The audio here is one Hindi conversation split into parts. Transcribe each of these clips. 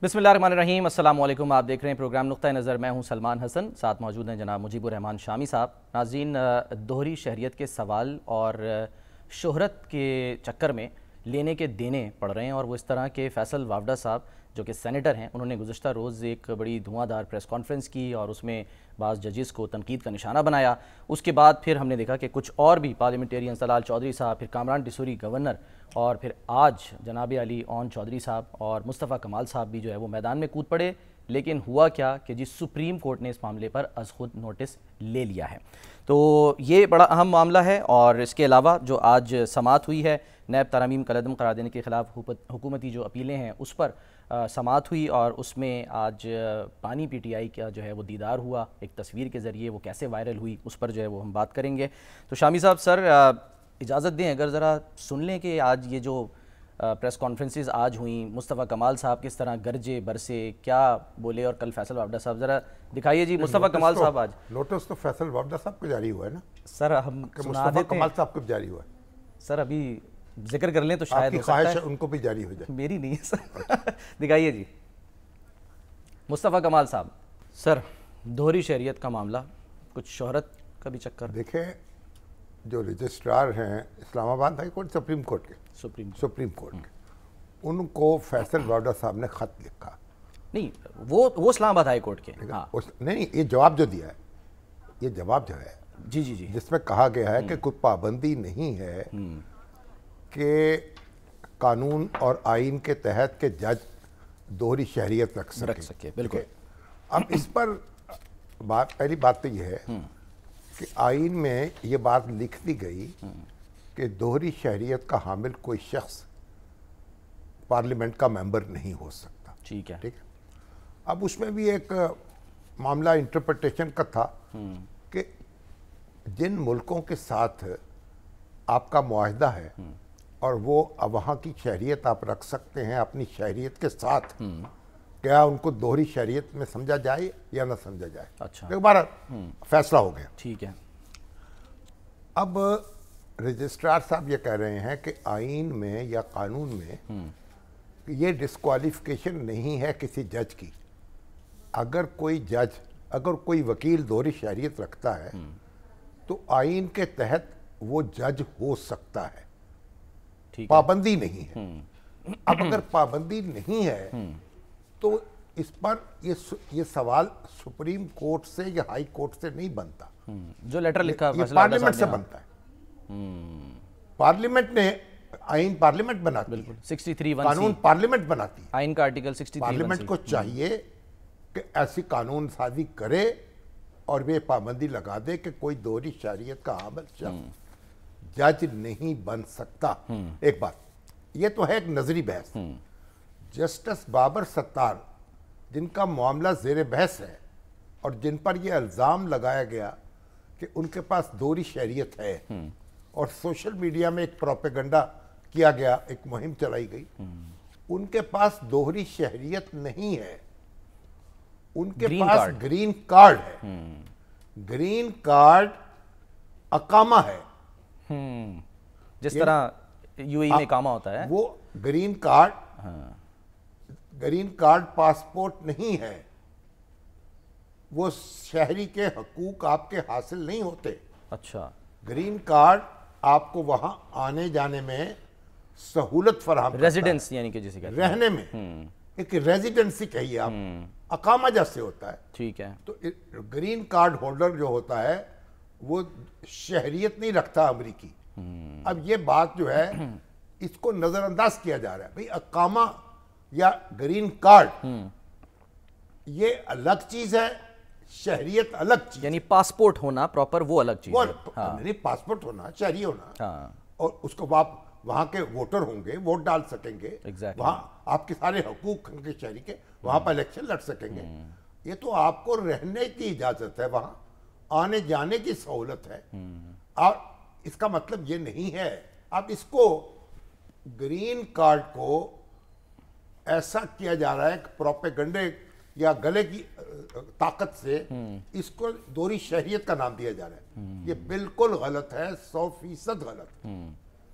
बिस्मिल्लाहिर्रहमानिर्रहीम, अस्सलाम वालेकुम। आप देख रहे हैं प्रोग्राम नुक्ता नज़र। मैं हूं सलमान हसन, साथ मौजूद हैं जनाब मुजीबुर रहमान शामी साहब। नाज़रीन, दोहरी शहरियत के सवाल और शोहरत के चक्कर में लेने के देने पड़ रहे हैं और वो इस तरह के फैसल वावडा साहब जो कि सेनेटर हैं, उन्होंने गुज़श्ता रोज़ एक बड़ी धुआंधार प्रेस कॉन्फ्रेंस की और उसमें बाज़ जजेस को तनकीद का निशाना बनाया। उसके बाद फिर हमने देखा कि कुछ और भी पार्लियामेंटेरियन सलाल चौधरी साहब, फिर कामरान डिसूरी गवर्नर, और फिर आज जनाब अली ओन चौधरी साहब और मुस्तफ़ा कमाल साहब भी जो है वो मैदान में कूद पड़े। लेकिन हुआ क्या कि जी सुप्रीम कोर्ट ने इस मामले पर अज़ खुद नोटिस ले लिया है। तो ये बड़ा अहम मामला है। और इसके अलावा जो आज समाअत हुई है नैब तरामीम कलअदम करार देने के ख़िलाफ़ हुकूमती जो अपीलें हैं उस पर समाअत हुई और उसमें आज पानी PTI का जो है वो दीदार हुआ एक तस्वीर के ज़रिए। वो कैसे वायरल हुई उस पर जो है वो हम बात करेंगे। तो शामी साहब, सर इजाज़त दें अगर ज़रा सुन लें कि आज ये जो प्रेस कॉन्फ्रेंसेस आज हुई, मुस्तफ़ा कमाल साहब किस तरह गरजे बरसे, क्या बोले, और कल फैसल वावडा साहब, ज़रा दिखाइए जी। मुस्तफ़ा कमाल साहब आज नोटिस तो फैसल वावडा साहब को जारी हुआ है ना सर, हम सुना देते हैं। कमाल साहब को जारी हुआ है सर, अभी जिक्र कर लें तो शायद हो सकता है उनको भी जारी हो जाए। मेरी नहीं है सर। दिखाइए जी मुस्तफ़ा कमाल साहब। सर, दोहरी शहरियत का मामला, कुछ शोहरत का भी चक्कर। देखें, जो रजिस्ट्रार हैं Islamabad high court supreme court के सुप्रीम कोर्ट के, उनको फैसल वावडा साहब ने खत लिखा। नहीं, वो इस्लामाबाद हाई कोर्ट के। हाँ। नहीं, ये जवाब जो दिया है, ये जवाब जो है जी जी जी, जिसमें कहा गया है कि कोई पाबंदी नहीं है कि कानून और आइन के तहत के जज दोहरी शहरियत रख सके। बिल्कुल। अब इस पर पहली बात तो ये है कि आइन में ये बात लिख दी गई कि दोहरी शहरियत का हामिल कोई शख्स पार्लियामेंट का मेंबर नहीं हो सकता। ठीक है। अब उसमें भी एक मामला इंटरप्रिटेशन का था कि जिन मुल्कों के साथ आपका मुआहदा है और वो वहाँ की शहरियत आप रख सकते हैं अपनी शहरियत के साथ, क्या उनको दोहरी शहरियत में समझा जाए या ना समझा जाए। अच्छा। एक बार फैसला हो गया। ठीक है। अब रजिस्ट्रार साहब ये कह रहे हैं कि आइन में या कानून में ये डिस्क्वालिफिकेशन नहीं है किसी जज की। अगर कोई वकील दोहरी शहरियत रखता है तो आइन के तहत वो जज हो सकता है, पाबंदी नहीं है। अब अगर पाबंदी नहीं है तो इस पर ये सवाल सुप्रीम कोर्ट से या हाई कोर्ट से नहीं बनता, जो लेटर लिखा ये पार्लियामेंट से बनता है। पार्लियामेंट ने आइन पार्लियामेंट बनाती है, 63(1) कानून पार्लियामेंट बनाती है। आइन का आर्टिकल 63(1) पार्लियामेंट को चाहिए कि ऐसी कानून साजी करे और वे पाबंदी लगा दे कि कोई दोहरी शहरियत का हामिल शख्स जज नहीं बन सकता। एक बात ये तो है, एक नजरी बहस। जस्टिस बाबर सत्तार, जिनका मामला जेर बहस है और जिन पर यह इल्ज़ाम लगाया गया कि उनके पास दोहरी शहरियत है और सोशल मीडिया में एक प्रोपेगेंडा किया गया, एक मुहिम चलाई गई, उनके पास दोहरी शहरियत नहीं है, उनके पास ग्रीन कार्ड है। ग्रीन कार्ड अकामा है, जिस तरह यूएई में कामा होता है, वो ग्रीन कार्ड पासपोर्ट नहीं है। वो शहरी के हकूक आपके हासिल नहीं होते। अच्छा। ग्रीन कार्ड आपको वहां आने जाने में सहूलत फराहम, रेजिडेंस यानी कि जिसे कहते हैं, रहने में एक रेजिडेंसी कहिए आप, अकामा जैसे होता है। ठीक है। तो ग्रीन कार्ड होल्डर जो होता है वो शहरियत नहीं रखता अमरीकी। अब ये बात जो है इसको नजरअंदाज किया जा रहा है। भाई अकामा या ग्रीन कार्ड ये अलग चीज है, शहरियत अलग चीज, यानी पासपोर्ट होना प्रॉपर वो अलग चीज है। हाँ। नहीं, पासपोर्ट होना, शहरी होना। हाँ। और उसको आप वहां के वोटर होंगे, वोट डाल सकेंगे। Exactly. वहां आपके सारे हकूक होंगे शहरी के, वहां पर इलेक्शन लड़ सकेंगे। ये तो आपको रहने की इजाजत है, वहां आने जाने की सहूलत है। और इसका मतलब ये नहीं है अब इसको ग्रीन कार्ड को ऐसा किया जा रहा है कि प्रोपेगेंडे या गले की ताकत से इसको दोहरी शहरियत का नाम दिया जा रहा है। ये बिल्कुल गलत है, 100% गलत।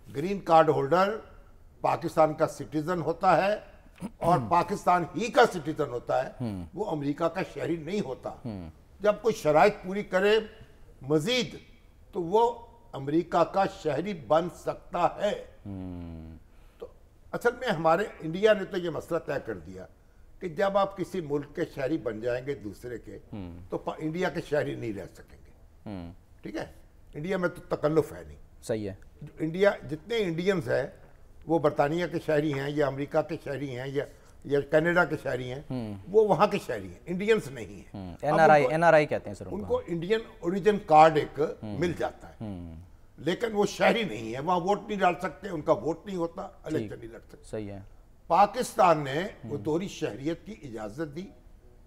ग्रीन कार्ड होल्डर पाकिस्तान का सिटीजन होता है और पाकिस्तान ही का सिटीजन होता है, वो अमेरिका का शहरी नहीं होता। जब कोई शराइत पूरी करे मजीद तो वो अमेरिका का शहरी बन सकता है। तो असल में हमारे इंडिया ने तो ये मसला तय कर दिया कि जब आप किसी मुल्क के शहरी बन जाएंगे दूसरे के, तो इंडिया के शहरी नहीं रह सकेंगे। ठीक है, इंडिया में तो तकल्लुफ है नहीं। सही है। इंडिया जितने इंडियंस हैं वो बरतानिया के शहरी हैं या अमेरिका के शहरी हैं या कनाडा के शहरी हैं, वो वहाँ के शहरी हैं, इंडियंस नहीं है। एनआरआई कहते हैं सर उनको इंडियन ओरिजिन कार्ड एक मिल जाता है, लेकिन वो शहरी नहीं है, वहाँ वोट नहीं डाल सकते, उनका वोट नहीं होता, इलेक्शन नहीं लड़ सकते। सही है। पाकिस्तान ने वो दोहरी शहरियत की इजाजत दी,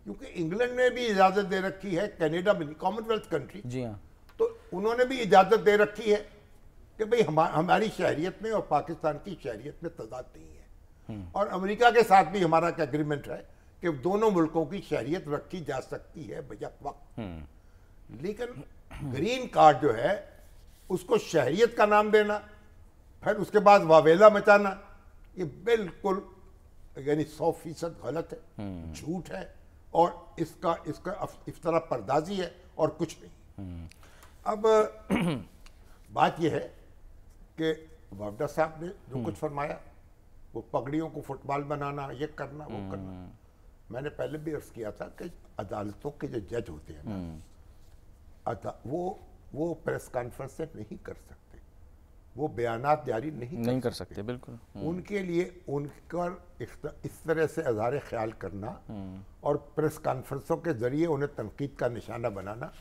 क्योंकि इंग्लैंड ने भी इजाजत दे रखी है, कनाडा में, कॉमनवेल्थ कंट्री, जी हाँ, तो उन्होंने भी इजाजत दे रखी है कि भाई हमारी शहरियत में और पाकिस्तान की शहरियत में तजाद नहीं है। और अमेरिका के साथ भी हमारा एक एग्रीमेंट है कि दोनों मुल्कों की शहरियत रखी जा सकती है बयक वक्त। लेकिन ग्रीन कार्ड जो है उसको शहरियत का नाम देना, फिर उसके बाद वावेला मचाना, ये बिल्कुल यानी 100% गलत है, झूठ है, और इसका इफ्तरा पर्दाजी है और कुछ नहीं। अब बात यह है कि वावडा साहब ने जो कुछ फरमाया, वो पगड़ियों को फुटबॉल बनाना, ये करना, वो करना, मैंने पहले भी अर्ज किया था कि अदालतों के जो जज होते हैं ना, वो प्रेस कॉन्फ्रेंस से नहीं कर सकते, वो बयानात जारी नहीं कर सकते। बिल्कुल। उनके लिए उनका इस तरह से इज़हार ख्याल करना और प्रेस कॉन्फ्रेंसों के जरिए उन्हें तनकीद का निशाना बनाना,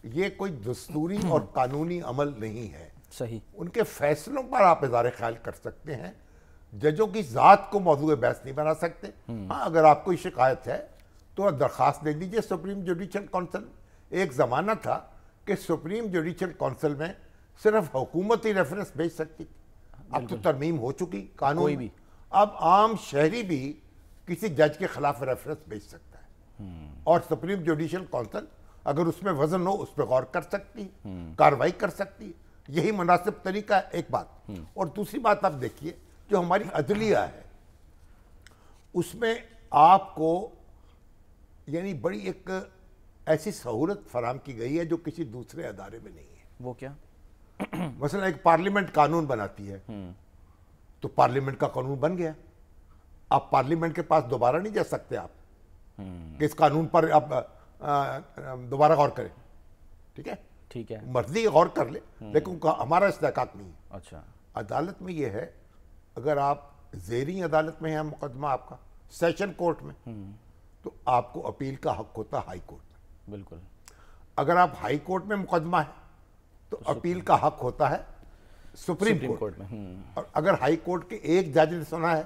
ये कोई दस्तूरी और कानूनी अमल नहीं है। सही। उनके फैसलों पर आप इज़हार ख्याल कर सकते हैं, जजों की ज़ात को मौजूद बहस नहीं बना सकते। हाँ, अगर आपको शिकायत है तो दरख्वास्त दे दीजिए सुप्रीम जुडिशल काउंसिल। एक ज़माना था कि सुप्रीम जुडिशल काउंसिल में सिर्फ हुकूमत ही रेफरेंस भेज सकती थी, अब तो तरमीम हो चुकी कानून में, अब आम शहरी भी किसी जज के खिलाफ रेफरेंस भेज सकता है, और सुप्रीम जुडिशल काउंसिल अगर उसमें वजन हो उस पर गौर कर सकती है, कार्रवाई कर सकती है। यही मुनासिब तरीका है, एक बात। और दूसरी बात आप देखिए, जो हमारी अदलिया है उसमें आपको यानी बड़ी एक ऐसी सहूलत फराम की गई है जो किसी दूसरे अदारे में नहीं है। वो क्या? मसलन एक पार्लियामेंट कानून बनाती है, तो पार्लियामेंट का कानून बन गया, आप पार्लियामेंट के पास दोबारा नहीं जा सकते आप कि इस कानून पर आप दोबारा गौर करें। ठीक है, ठीक है, मर्जी गौर कर ले, लेकिन हमारा इस्तेकाक नहीं है। अच्छा, अदालत में यह है, अगर आप ज़ेरी अदालत में है मुकदमा आपका सेशन कोर्ट में, तो आपको अपील का हक होता है हाई कोर्ट में। बिल्कुल। अगर आप हाई कोर्ट में मुकदमा है तो अपील का हक होता है सुप्रीम कोर्ट में। और अगर हाई कोर्ट के एक जज ने सुना है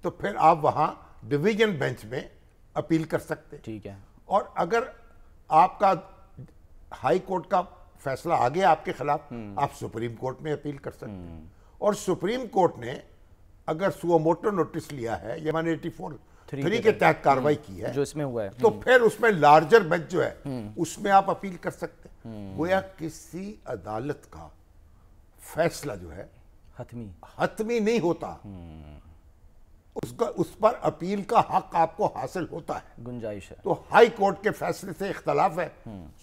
तो फिर आप वहां डिवीजन बेंच में अपील कर सकते। ठीक है। और अगर आपका हाई कोर्ट का फैसला आ गया आपके खिलाफ, आप सुप्रीम कोर्ट में अपील कर सकते हैं। और सुप्रीम कोर्ट ने अगर सुओमोटो नोटिस लिया है या 184(3) के तहत कार्रवाई की है जो इसमें हुआ है, तो फिर उसमें लार्जर बेंच जो है उसमें आप अपील कर सकते हैं। गोया किसी अदालत का फैसला जो है हतमी नहीं होता, उसका उस पर अपील का हक आपको हासिल होता है, गुंजाइश है। तो हाई कोर्ट के फैसले से इख्तलाफ है,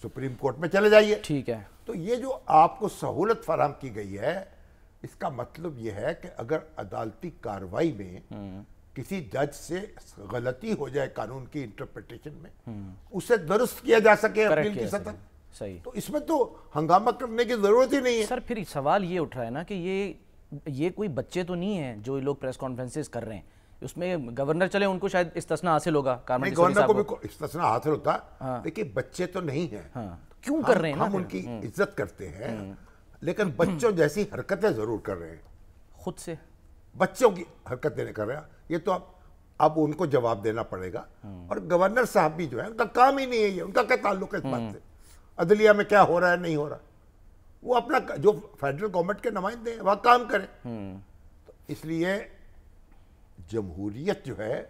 सुप्रीम कोर्ट में चले जाइए। ठीक है। तो ये जो आपको सहूलत फराहम की गई है, इसका मतलब यह है कि अगर अदालती कार्रवाई में किसी जज से गलती हो जाए कानून की इंटरप्रिटेशन में, उसे दुरुस्त किया जा सके अपील की सतह। सही। तो इसमें तो हंगामा करने की जरूरत ही नहीं है। सर, फिर सवाल ये उठ रहा है ना कि ये कोई बच्चे तो नहीं है जो लोग प्रेस कॉन्फ्रेंसेस कर रहे हैं, उसमें गवर्नर चले उनको शायद इस्तिस्ना हासिल होगा, गवर्नर को भी इस्तिस्ना हासिल होता है। देखिए, बच्चे तो नहीं है, क्यों कर रहे हैं? हम उनकी इज्जत करते हैं, लेकिन बच्चों जैसी हरकतें जरूर कर रहे हैं, खुद से बच्चों की हरकतें कर रहे हैं। ये तो अब उनको जवाब देना पड़ेगा। और गवर्नर साहब भी जो है, उनका काम ही नहीं है ये, उनका क्या ताल्लुक है इस बात से, अदलिया में क्या हो रहा है नहीं हो रहा। वो अपना जो फेडरल गवर्नमेंट के नुमाइंदे हैं वह काम करें। तो इसलिए जमहूरियत जो है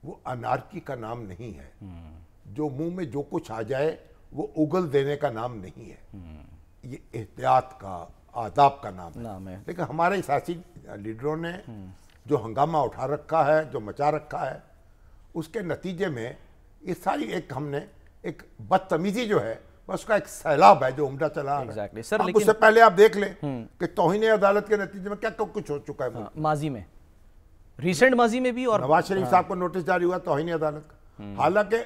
वो अनारकी का नाम नहीं है, जो मुंह में जो कुछ आ जाए वो उगल देने का नाम नहीं है, ये एहतियात का, आदाब का नाम है। लेकिन हमारे सियासी लीडरों ने जो हंगामा उठा रखा है, जो मचा रखा है, उसके नतीजे में ये सारी एक हमने एक बदतमीजी जो है उसका एक सैलाब है जो उमड़ा चला रहा है। Exactly. सर, अब लेकिन उससे पहले आप देख लें कि तौहीन अदालत के नतीजे में क्या कुछ हो चुका है। हाँ, माजी में, रिसेंट माजी में भी, और नवाज शरीफ साहब को नोटिस जारी हुआ तौहीन अदालत का। हालांकि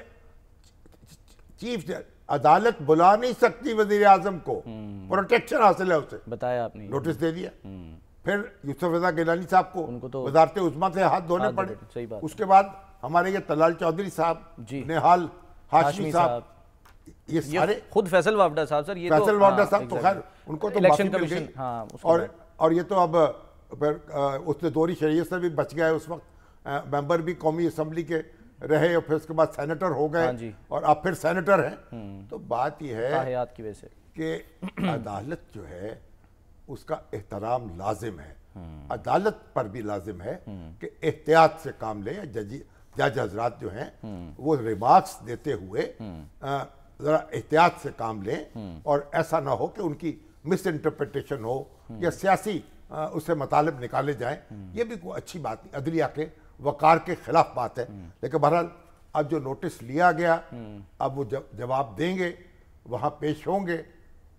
चीफ अदालत बुला नहीं सकती वजीर आजम को, प्रोटेक्शन हासिल है उसे, बताया आपने, नोटिस दे दिया। फिर यूसुफ रजा गिलानी साहब को उनको तो वजारत उज़्मा से हाथ धोने पड़े। सही बात। उसके बाद हमारे ये तलाल चौधरी साहब, नेहाल हाशमी साहब, ये सारे, खुद फैसल वावडा साहब, सर ये फैसल वावडा साहब तो खैर उनको तो इलेक्शन माफी मिल कमीशन, गई। हाँ, और ये तो अब फिर उसने दोहरी शरीयत से भी बच गया। उस वक्त मेंबर भी कौमी असम्बली के रहे और फिर उसके बाद सेनेटर हो गए और अब फिर सेनेटर हैं। तो बात यह है की वजह से कि अदालत जो है उसका एहतराम लाजिम है, अदालत पर भी लाजिम है कि एहतियात से काम ले। जज हजरात जो हैं वो रिमार्क्स देते हुए ज़रा एहतियात से काम लें और ऐसा ना हो कि उनकी मिस इंटरप्रिटेशन हो या सियासी उससे मतलब निकाले जाएं। ये भी कोई अच्छी बात नहीं, अदलिया के वकार के खिलाफ बात है। लेकिन बहरहाल अब जो नोटिस लिया गया, अब वो जवाब देंगे, वहाँ पेश होंगे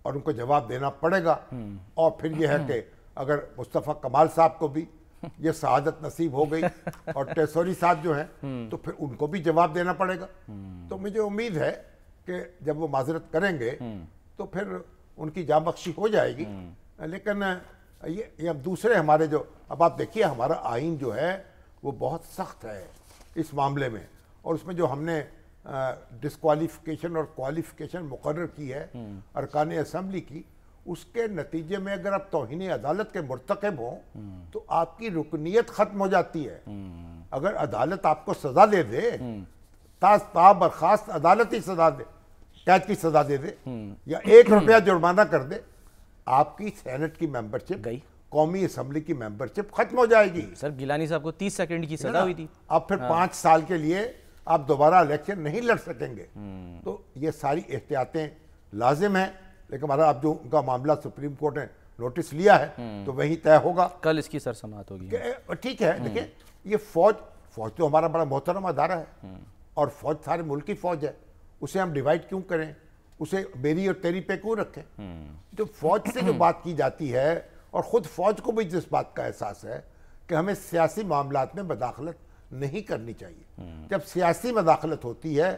और उनको जवाब देना पड़ेगा। और फिर यह है कि अगर मुस्तफ़ा कमाल साहब को भी ये शहादत नसीब हो गई और टेसोरी साहब जो हैं तो फिर उनको भी जवाब देना पड़ेगा। तो मुझे उम्मीद है कि जब वो माजरत करेंगे तो फिर उनकी जाबख्शी हो जाएगी। लेकिन ये अब दूसरे हमारे जो, अब आप देखिए हमारा आइन जो है वो बहुत सख्त है इस मामले में, और उसमें जो हमने डिस्क्वालिफिकेशन और क्वालिफिकेशन मुकर्रर की है अरकान असम्बली की, उसके नतीजे में अगर आप तौहीन अदालत के मुर्तकब हों तो आपकी रुकनीत खत्म हो जाती है। अगर अदालत आपको सजा दे दे, ता बर्खास्त अदालत ही सजा दे, कैद की सजा दे दे या 1 रुपया जुर्माना कर दे, आपकी सेनेट की मेंबरशिप गई, कौमी असम्बली की मेंबरशिप खत्म हो जाएगी। सर गिलानी साहब को 30 सेकंड की सजा हुई थी, अब फिर 5 साल के लिए आप दोबारा इलेक्शन नहीं लड़ सकेंगे। तो ये सारी एहतियातें लाजिम हैं। लेकिन हमारा अब जो उनका मामला सुप्रीम कोर्ट ने नोटिस लिया है तो वही तय होगा, कल इसकी सर समाअत होगी। ठीक है, देखिए ये फौज तो हमारा बड़ा मोहतरम अदारा है और फौज सारे मुल्क की फौज है, उसे हम डिवाइड क्यों करें, उसे मेरी और तेरी पे क्यों रखें। जो फौज से जो बात की जाती है, और ख़ुद फौज को भी जिस बात का एहसास है कि हमें सियासी मामलात में मदाखलत नहीं करनी चाहिए। जब सियासी मदाखलत होती है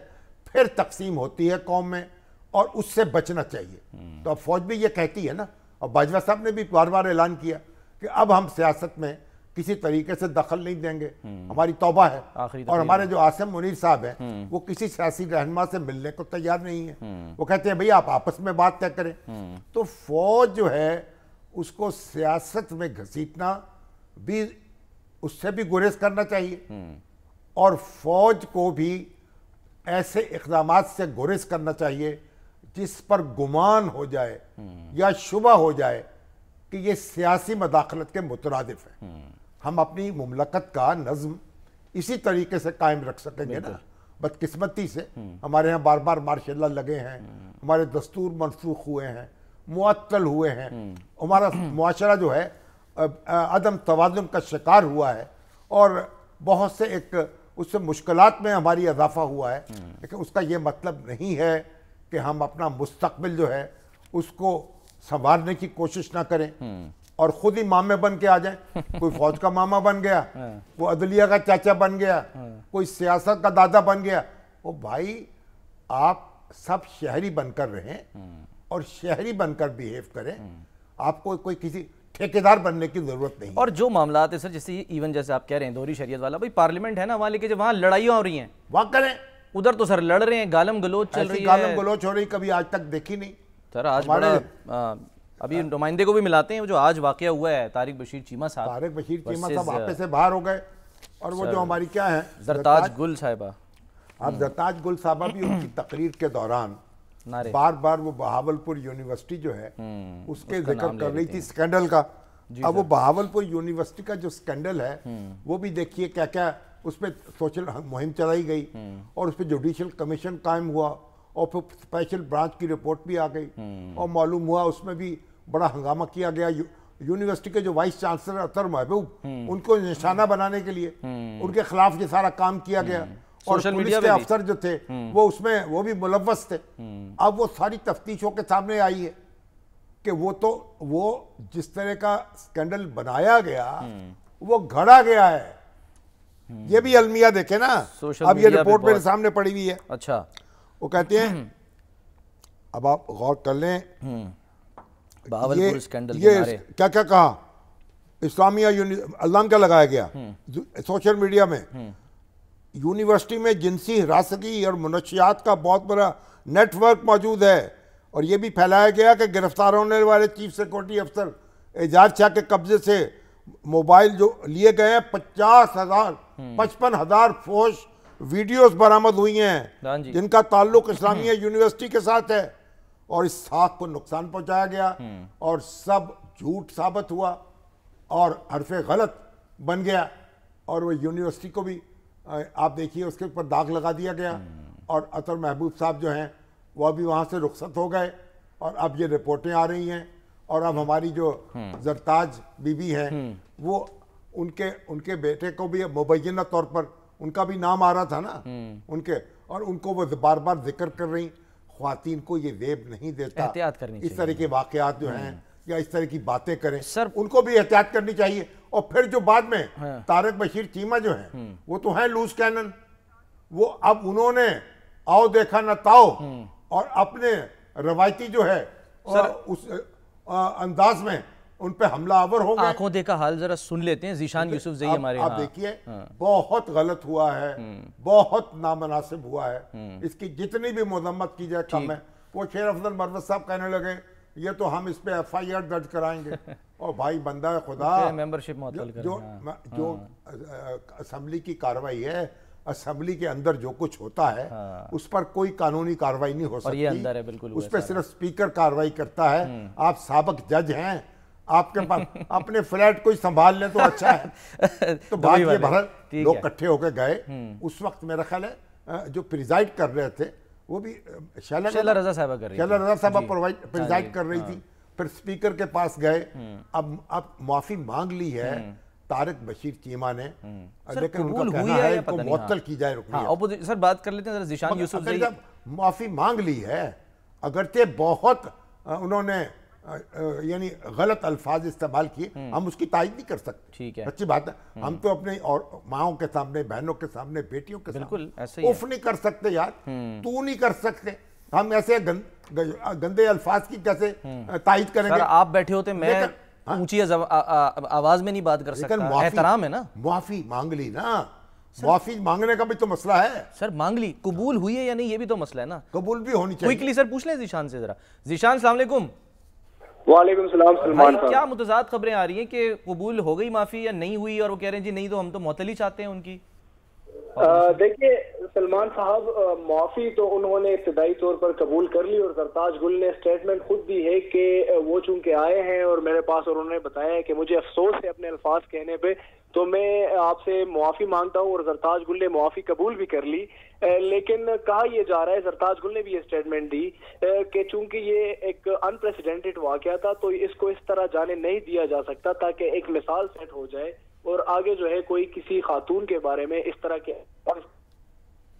फिर तकसीम होती है कौम में, और उससे बचना चाहिए। तो अब फौज भी ये कहती है ना, और बाजवा साहब ने भी बार बार ऐलान किया कि अब हम सियासत में किसी तरीके से दखल नहीं देंगे, हमारी तौबा है। और हमारे जो आसिम मुनीर साहब हैं वो किसी सियासी रहनुमा से मिलने को तैयार नहीं है। वो कहते हैं भाई आप आपस में बात तय करें। तो फौज जो है उसको सियासत में घसीटना भी, उससे भी गुरेज करना चाहिए, और फौज को भी ऐसे इक़दामात से गुरेज करना चाहिए जिस पर गुमान हो जाए या शुबा हो जाए कि ये सियासी मदाखलत के मुतरादिफ है। हम अपनी मुमलकत का नज़्म इसी तरीके से कायम रख सकेंगे ना। बदकिस्मती से हमारे यहाँ बार बार मार्शल लॉ लगे हैं, हमारे दस्तूर मनसूख हुए हैं, मुअत्तल हुए हैं, हमारा मुआशरा जो है अदम तवाज़ुन का शिकार हुआ है, और बहुत से एक उससे मुश्किलात में हमारी इजाफा हुआ है। लेकिन उसका ये मतलब नहीं है कि हम अपना मुस्तकबिल जो है उसको संवारने की कोशिश ना करें और खुद ही मामे बन के आ जाएं। कोई फौज का मामा बन गया, वो अदलिया का चाचा बन गया, कोई सियासत का दादा बन गया। वो भाई आप सब शहरी बनकर रहें और शहरी बनकर बिहेव करें, आपको कोई किसी ठेकेदार बनने की जरूरत नहीं। और जो मामला है सर, जैसे इवन जैसे आप कह रहे हैं दोहरी शरीयत वाला, भाई पार्लियामेंट है ना वहाँ, लेके जब वहाँ लड़ाइयाँ हो रही हैं वहाँ करें। उधर तो सर लड़ रहे हैं, गालम गलोच चल रही है। गालम गलोच हो रही कभी आज तक देखी नहीं सर। आज बड़ा अभी नुमाइंदे को भी मिलाते हैं, जो आज वाकया हुआ है तारिक बशीर चीमा साहब। तारिक बशीर चीमा साहब आपे से बाहर हो गए, और वो जो हमारी क्या है जरताज गुल साहिबा, अब जरताज गुल साहिबा भी उनकी तकरीर के दौरान बार बार वो बहावलपुर यूनिवर्सिटी जो है उसके जिक्र कर रही थी, स्कैंडल का। अब वो बहावलपुर यूनिवर्सिटी का जो स्कैंडल है वो भी देखिए क्या क्या उस पर सोशल मुहिम चलाई गई, और उस पर जुडिशल कमीशन कायम हुआ, और फिर स्पेशल ब्रांच की रिपोर्ट भी आ गई, और मालूम हुआ उसमें भी बड़ा हंगामा किया गया यूनिवर्सिटी के जो वाइस चांसलर अतर महबूब, उनको निशाना बनाने के लिए उनके खिलाफ ये सारा काम किया गया, और पुलिस के अफसर जो थे वो उसमें वो भी मुलव्वस थे। अब वो सारी तफ्तीशों के सामने आई है कि वो जिस तरह का स्कैंडल बनाया गया वो घड़ा गया है। ये भी अलमिया देखे ना, अब ये रिपोर्ट मेरे सामने पड़ी हुई है। अच्छा, वो कहते हैं, अब आप गौर कर लें, बहावलपुर स्कैंडल ये क्या क्या कहा, इस्लामिया अल्लाम क्या लगाया गया सोशल मीडिया में, यूनिवर्सिटी में जिनसी हिरासती और मनशियात का बहुत बड़ा नेटवर्क मौजूद है, और यह भी फैलाया गया कि गिरफ्तार होने वाले चीफ सिक्योरिटी अफसर एजाज शाह के कब्जे से मोबाइल जो लिए गए हैं 55,000 फोश वीडियोस बरामद हुई हैं जिनका ताल्लुक इस्लामिया यूनिवर्सिटी के साथ है, और इस साख को नुकसान पहुंचाया गया और सब झूठ साबित हुआ और हरफे गलत बन गया, और वो यूनिवर्सिटी को भी आप देखिए उसके ऊपर दाग लगा दिया गया, और अतर महबूब साहब जो हैं वो अभी वहाँ से रुखसत हो गए, और अब ये रिपोर्टें आ रही हैं, और अब हमारी जो जरताज बीबी हैं वो उनके बेटे को भी मुबैना तौर पर उनका भी नाम आ रहा था ना उनके, और उनको वो बार बार जिक्र कर रही, ख्वातीन को ये वेब नहीं देता, एहतियात करनी चाहिए। इस तरह के वाकयात जो हैं या इस तरह की बातें करें सर, उनको भी एहतियात करनी चाहिए। और फिर जो बाद में तारिक बशीर चीमा जो हैं वो तो हैं लूज कैनन, वो अब उन्होंने आओ देखा न ताओ और अपने रवायती जो है उस अंदाज में उन पे हमलावर हो गए। आंखों देखा हाल जरा सुन लेते हैं, ज़ीशान यूसुफ जई हमारे। आप देखिए बहुत गलत हुआ है, बहुत नामनासिब हुआ है, इसकी जितनी भी मजम्मत की जाए कम है। वो शेर अफजल मरवत साहब कहने लगे ये तो हम इस पे FIR दर्ज कराएंगे, और भाई बंदा खुदा मेंबरशिप जो असेंबली की कार्रवाई है, असेंबली के अंदर जो कुछ होता है उस पर कोई कानूनी कार्रवाई नहीं हो सकती, ये अंदर है बिल्कुल, उस पर सिर्फ स्पीकर कार्रवाई करता है। आप साबिक जज हैं, आपके पास अपने फ्लैट कोई संभाल ले तो अच्छा है। तो बात ये भरल लोग इकट्ठे होकर गए, उस वक्त मेरा ख्याल है जो प्रिजाइड कर रहे थे वो भी शैला रजा साहबा प्रिजाइड कर रही थी। फिर स्पीकर के पास गए, अब माफी मांग ली है तारिक बशीर चीमा ने, लेकिन उनका कहना है तो मुअत्तल की जाए। सर बात कर लेते हैं ज़ीशान यूसुफ जई, माफी मांग ली है, अगरचे बहुत उन्होंने यानी गलत अल्फाज इस्तेमाल किए, हम उसकी तायद नहीं कर सकते, ठीक है, सच्ची बात है। हम तो अपने और माओं के सामने, बहनों के सामने, बेटियों के सामने उफ नहीं कर सकते यार, तू नहीं कर सकते, हम ऐसे गंदे अल्फाज की कैसे तायद करेंगे। आप बैठे होते मैं ऊंची आवाज में नहीं बात कर सकता, एहतराम है ना। माफी मांग ली ना, माफी मांगने का भी तो मसला है सर, मांग ली, कबूल हुई है या नहीं ये भी तो मसला है ना, कबूल भी होनी चाहिए। क्विकली सर पूछ लें ज़ीशान से जरा। ज़ीशान अस्सलाम वालेकुम। वालेकुम सलाम सलमान साहब। क्या मुतज़ाद खबरें आ रही हैं कि कबूल हो गई माफी या नहीं हुई, और वो कह रहे हैं जी नहीं तो हम तो मुअत्तली चाहते हैं उनकी। देखिए सलमान साहब, माफी तो उन्होंने इब्तदाई तौर पर कबूल कर ली, और सरताज गुल ने स्टेटमेंट खुद दी है कि वो चूंकि आए हैं और मेरे पास, और उन्होंने बताया है कि मुझे अफसोस है अपने अल्फाज कहने पे, तो मैं आपसे मुआफ़ी मांगता हूँ। और सरताज गुल ने मुआफ़ी कबूल भी कर ली, लेकिन कहा यह जा रहा है, सरताज गुल ने भी ये स्टेटमेंट दी कि चूंकि ये एक अनप्रेसिडेंटेड वाकया था तो इसको इस तरह जाने नहीं दिया जा सकता, ताकि एक मिसाल सेट हो जाए और आगे जो है कोई किसी खातून के बारे में इस तरह के,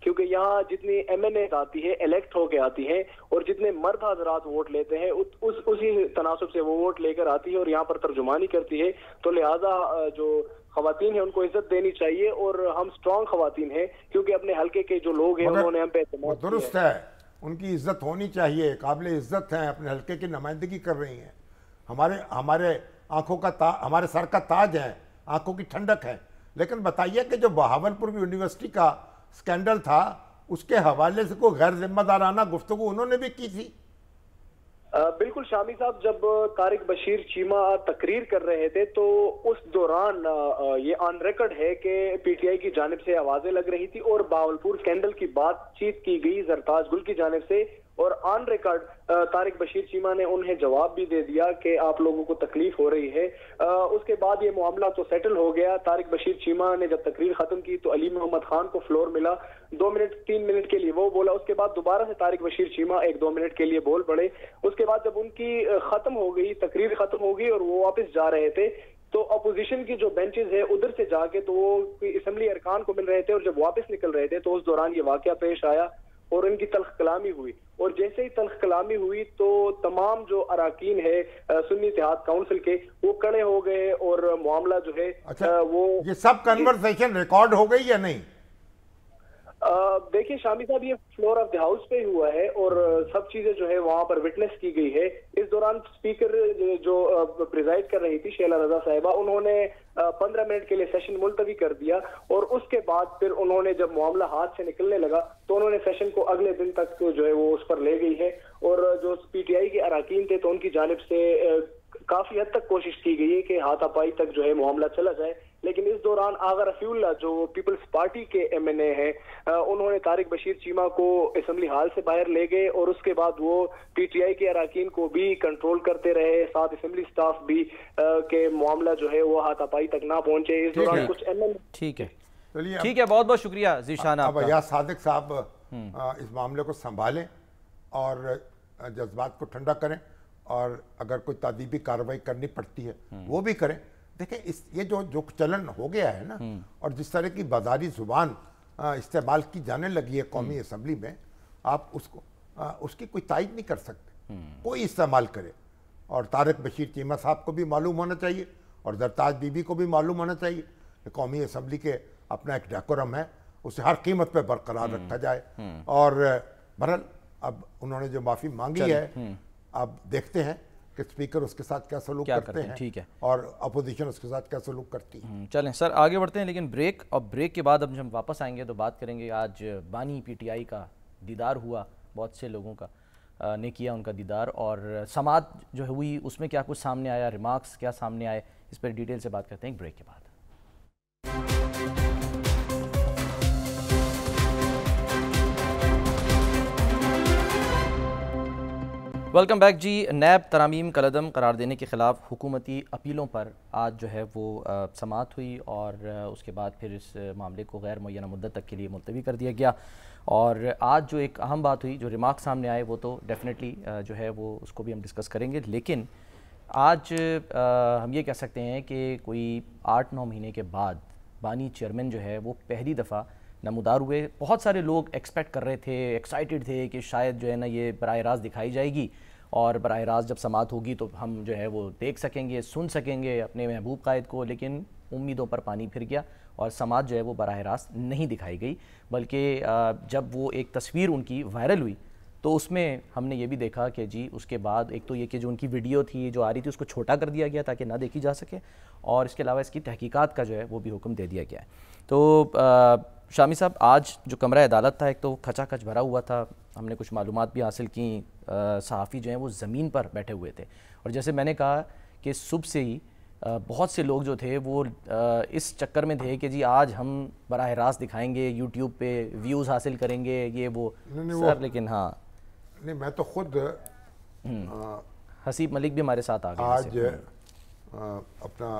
क्योंकि यहाँ जितनी MNA आती है इलेक्ट होके आती है, और जितने मर्द हजरात वोट लेते हैं उसी तनासब से वो वोट लेकर आती है और यहाँ पर तर्जुमानी करती है। तो लिहाजा जो खवातीन है उनको इज्जत देनी चाहिए, और हम स्ट्रॉन्ग खवातीन हैं क्योंकि अपने हल्के के जो लोग हैं उन्होंने हम पे एतमाद किया दुरुस्त है, उनकी इज्जत होनी चाहिए, काबिल इज्जत है, अपने हल्के की नुमाइंदगी कर रही हैं, हमारे आंखों का हमारे सर का ताज है, आंखों की ठंडक है। लेकिन बताइए कि जो बहावलपुर यूनिवर्सिटी का स्कैंडल था उसके हवाले से कोई गैर जिम्मेदाराना गुफ्तगू उन्होंने भी की थी। बिल्कुल शामी साहब, जब तारिक बशीर चीमा तकरीर कर रहे थे तो उस दौरान ये ऑन रिकॉर्ड है कि PTI की जानिब से आवाजें लग रही थी और बहावलपुर स्कैंडल की बातचीत की गई जरताज गुल की जानिब से, और ऑन रिकॉर्ड तारिक बशीर चीमा ने उन्हें जवाब भी दे दिया कि आप लोगों को तकलीफ हो रही है। उसके बाद ये मामला तो सेटल हो गया। तारिक बशीर चीमा ने जब तकरीर खत्म की तो अली मोहम्मद खान को फ्लोर मिला, 2 मिनट 3 मिनट के लिए वो बोला। उसके बाद दोबारा से तारिक बशीर चीमा 1-2 मिनट के लिए बोल पड़े। उसके बाद जब उनकी खत्म हो गई, तकरीर खत्म हो गई और वो वापस जा रहे थे तो अपोजिशन की जो बेंचेस है उधर से जाके तो वो असेंबली अरकान को मिल रहे थे और जब वापस निकल रहे थे तो उस दौरान ये वाकया पेश आया और इनकी तल्ख कलामी हुई। और जैसे ही तल्ख कलामी हुई तो तमाम जो अराकीन है सुन्नी इत्तेहाद काउंसिल के वो खड़े हो गए और मामला जो है अच्छा, वो ये सब कन्वर्सेशन रिकॉर्ड हो गई या नहीं? देखिए शामी साहब, ये फ्लोर ऑफ द हाउस पे हुआ है और सब चीजें जो है वहां पर विटनेस की गई है। इस दौरान स्पीकर जो प्रिजाइड कर रही थी शेला रजा साहिबा, उन्होंने 15 मिनट के लिए सेशन मुलतवी कर दिया और उसके बाद फिर उन्होंने जब मामला हाथ से निकलने लगा तो उन्होंने सेशन को अगले दिन तक जो है वो उस पर ले गई है। और जो PTI के अराकीन थे तो उनकी जानिब से काफी हद तक कोशिश की गई है कि हाथापाई तक जो है मामला चला जाए, लेकिन इस दौरान आगा रफीउल्लाह जो पीपल्स पार्टी के MNA हैं उन्होंने तारिक बशीर चीमा को असेंबली हाल से बाहर ले गए और उसके बाद वो PTI के अराकीन को भी कंट्रोल करते रहे, साथ असेंबली स्टाफ भी के मामला जो है वो हाथापाई तक ना पहुंचे। इस दौरान कुछ MNA ठीक है, चलिए ठीक है, बहुत बहुत शुक्रिया ज़ीशान अब आपका। या सादिक साहब इस मामले को संभालें और जज्बात को ठंडा करें और अगर कोई तादीबी कार्रवाई करनी पड़ती है वो भी करें। देखें ये जो चलन हो गया है ना और जिस तरह की बाजारी जुबान इस्तेमाल की जाने लगी है कौमी असम्बली में, आप उसको उसकी कोई तायद नहीं कर सकते। कोई इस्तेमाल करे और तारिक बशीर चीमा साहब को भी मालूम होना चाहिए और दरताज बीबी को भी मालूम होना चाहिए कि कौमी असम्बली के अपना एक डेकोरम है, उसे हर कीमत पर बरकरार रखा जाए। और बहरहाल अब उन्होंने जो माफ़ी मांगी है, अब देखते हैं कि स्पीकर उसके साथ क्या सलूक करते हैं, ठीक है, और अपोजिशन उसके साथ क्या सलूक करती है। चलें सर आगे बढ़ते हैं, लेकिन ब्रेक, और ब्रेक के बाद अब जब हम वापस आएंगे तो बात करेंगे। आज बानी PTI का दीदार हुआ, बहुत से लोगों का ने किया उनका दीदार, और समात जो हुई उसमें क्या कुछ सामने आया, रिमार्क्स क्या सामने आए, इस पर डिटेल से बात करते हैं ब्रेक के बाद। वेलकम बैक जी। नैब तरामीम कलदम करार देने के ख़िलाफ़ हुकूमती अपीलों पर आज जो है वो समाअत हुई और उसके बाद फिर इस मामले को गैर मुअय्यना मुद्दत तक के लिए मुलतवी कर दिया गया। और आज जो एक अहम बात हुई, जो रिमार्क सामने आए, वो तो डेफिनेटली जो है वो उसको भी हम डिस्कस करेंगे। लेकिन आज हम ये कह सकते हैं कि कोई 8-9 महीने के बाद बानी चेयरमैन जो है वो पहली दफ़ा नमूदार हुए। बहुत सारे लोग एक्सपेक्ट कर रहे थे, एक्साइटेड थे कि शायद जो है ना ये बराह रास्त दिखाई जाएगी और बराह रास्त जब समाअत होगी तो हम जो है वो देख सकेंगे, सुन सकेंगे अपने महबूब कायद को। लेकिन उम्मीदों पर पानी फिर गया और समाअत जो है वो बराह रास्त नहीं दिखाई गई, बल्कि जब वो एक तस्वीर उनकी वायरल हुई तो उसमें हमने ये भी देखा कि जी उसके बाद एक तो ये कि जो उनकी वीडियो थी जो आ रही थी उसको छोटा कर दिया गया ताकि ना देखी जा सके, और इसके अलावा इसकी तहकीकात का जो है वो भी हुक्म दे दिया गया है। तो शामी साहब, आज जो कमरा अदालत था एक तो खचाखच भरा हुआ था, हमने कुछ मालूमात भी हासिल की, सहाफ़ी जो हैं वो ज़मीन पर बैठे हुए थे, और जैसे मैंने कहा कि सुबह से ही बहुत से लोग जो थे वो इस चक्कर में थे कि जी आज हम बराह रास्त दिखाएंगे, यूट्यूब पे व्यूज़ हासिल करेंगे, ये वो सर। लेकिन हाँ नहीं, मैं तो खुद हसीब मलिक भी हमारे साथ आ गए आज अपना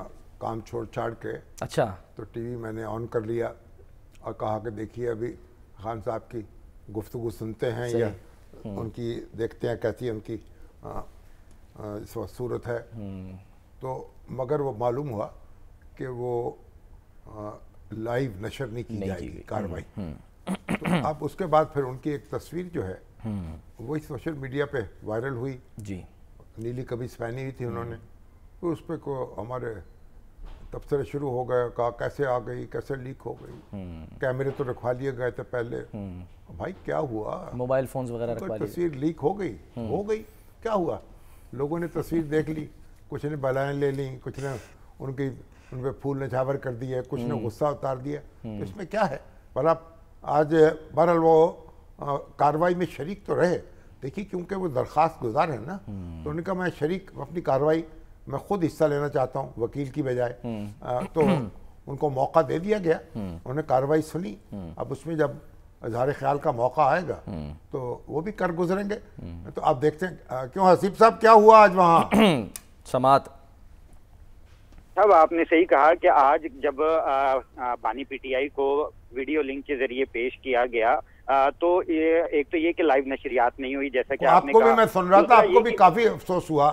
काम छोड़ छाड़ के अच्छा तो टीवी मैंने ऑन कर लिया और कहा कि देखिए अभी खान साहब की गुफ्तगू सुनते हैं या उनकी देखते हैं कैसी उनकी इस वक्त सूरत है। तो मगर वो मालूम हुआ कि वो लाइव नशर नहीं की जाएगी कार्रवाई। तो अब उसके बाद फिर उनकी एक तस्वीर जो है वही सोशल मीडिया पे वायरल हुई जी, नीली कमीज पहनी हुई थी उन्होंने। तो उस पर को हमारे तबसरे शुरू हो गए, कहा कैसे आ गई, कैसे लीक हो गई, कैमरे तो रखवा लिए गए थे पहले। भाई क्या हुआ, मोबाइल फोन्स वगैरह रखवा लिए, तस्वीर लीक हो गई, क्या हुआ, लोगों ने तस्वीर देख ली, कुछ ने बलाएं ले ली, कुछ ने उन पर फूल नछावर कर दिए, कुछ ने गुस्सा उतार दिया। तो इसमें क्या है भला। आज बहरहाल वो कार्रवाई में शरीक तो रहे, देखिए क्योंकि वो दरख्वास्त गुजार है ना, तो उन्होंने कहा मैं शरीक अपनी कार्रवाई मैं खुद हिस्सा लेना चाहता हूँ वकील की बजाय। तो उनको मौका दे दिया गया, उन्होंने कार्रवाई सुनी। अब उसमें जब इजहार ख्याल का मौका आएगा तो वो भी कर गुजरेंगे। तो आप देखते हैं क्यों हसीब साहब क्या हुआ आज वहाँ समात साहब, आपने सही कहा कि आज जब बानी पीटीआई को वीडियो लिंक के जरिए पेश किया गया तो एक तो ये कि लाइव नशरियात नहीं हुई, जैसा कि आपने आपको कहा। भी मैं सुन रहा था, आपको भी काफी अफसोस हुआ,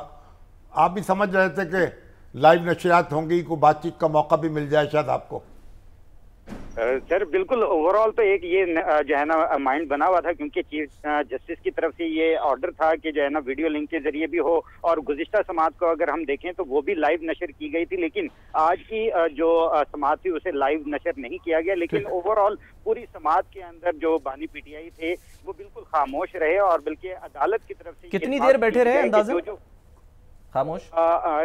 आप भी समझ रहे थे कि लाइव नशरियात होंगी, को बातचीत का मौका भी मिल जाए शायद आपको। सर बिल्कुल, ओवरऑल तो एक ये जो है ना माइंड बना हुआ था, क्योंकि चीफ जस्टिस की तरफ से ये ऑर्डर था कि जो है ना वीडियो लिंक के जरिए भी हो, और गुज़िश्ता समात को अगर हम देखें तो वो भी लाइव नशर की गई थी, लेकिन आज की जो समात थी उसे लाइव नशर नहीं किया गया। लेकिन ओवरऑल पूरी समात के अंदर जो बानी पीटीआई थे वो बिल्कुल खामोश रहे, और बल्कि अदालत की तरफ से कितनी देर बैठे रहे अंदाजा खामोश?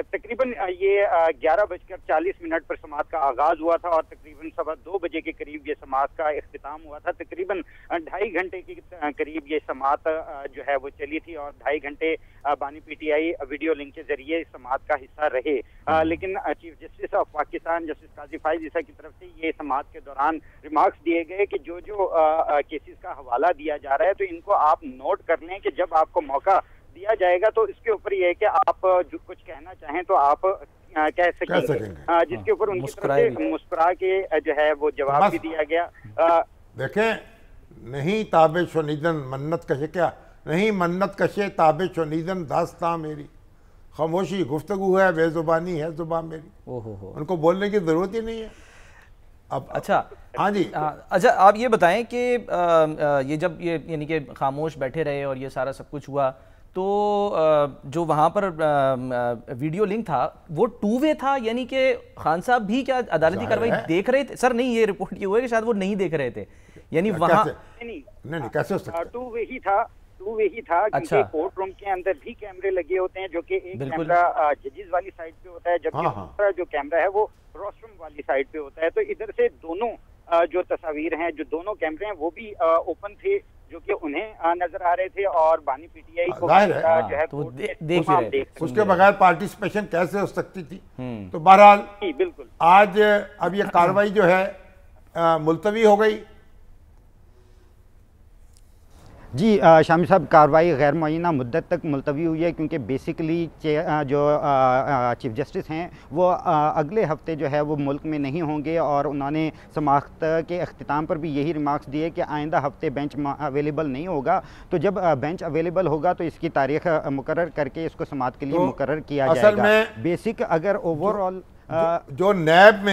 तकरीबन ये 11:40 पर समात का आगाज हुआ था और तकरीबन 2:15 बजे के करीब ये समात का इख्तिताम हुआ था। तकरीबन 2.5 घंटे के करीब ये समात जो है वो चली थी, और 2.5 घंटे बानी पीटीआई वीडियो लिंक के जरिए समात का हिस्सा रहे। लेकिन chief justice of Pakistan justice Qazi Faez Isa की तरफ से ये समात के दौरान रिमार्क्स दिए गए कि जो केसेस का हवाला दिया जा रहा है तो इनको आप नोट कर लें कि जब आपको मौका दिया जाएगा तो इसके ऊपर ये है कि आप जो कुछ कहना चाहें तो आप कह सकेंगे। जिसके ऊपर उनकी तरफ से मुस्कुरा के जो है वो जवाब भी दिया गया। देखें, नहीं ताबे शुनीदन मन्नत कशे, क्या नहीं मन्नत कशे ताबे शुनीदन दास्तां मेरी, खामोशी गुफ्तगू है, बेजुबानी है जुबान मेरी। उनको बोलने की जरूरत ही नहीं है। अब अच्छा, हाँ जी, अच्छा आप ये बताएं कि ये जब ये यानी कि खामोश बैठे रहे और ये सारा सब कुछ हुआ, तो जो वहाँ पर वीडियो लिंक था वो 2 वे था, यानी कि खान साहब भी क्या अदालती कार्रवाई देख रहे थे? सर नहीं, ये रिपोर्ट ये हुआ है कि शायद वो नहीं देख रहे थे, यानी वहाँ नहीं कैसे हो सकता है? 2 वे ही था, 2 वे ही था। अच्छा, कोर्ट रूम के अंदर भी कैमरे लगे होते हैं, जो कि एक कैमरा जजेस वाली साइड पे होता है, जबकि दूसरा जो कैमरा है वो रोस्ट्रम वाली साइड पे होता है। तो इधर से दोनों जो तस्वीर हैं, जो दोनों कैमरे हैं वो भी ओपन थे, जो कि उन्हें नजर आ रहे थे, और बानी पीटीआई को जो है तो देख रहे। उसके बगैर पार्टिसिपेशन कैसे हो सकती थी? तो बहरहाल बिल्कुल आज अब ये कार्रवाई जो है मुलतवी हो गई। जी शामी साहब, कार्रवाई गैर मुअय्यना मुद्दत तक मुलतवी हुई है, क्योंकि बेसिकली जो चीफ जस्टिस हैं वो अगले हफ्ते जो है वो मुल्क में नहीं होंगे, और उन्होंने समाअत के अख्तिताम पर भी यही रिमार्क्स दिए कि आइंदा हफ्ते बेंच अवेलेबल नहीं होगा। तो जब बेंच अवेलेबल होगा तो इसकी तारीख मुकर्रर करके इसको समाअत के लिए तो मुकर्रर किया जाएगा। बेसिक अगर ओवरऑल जो नैब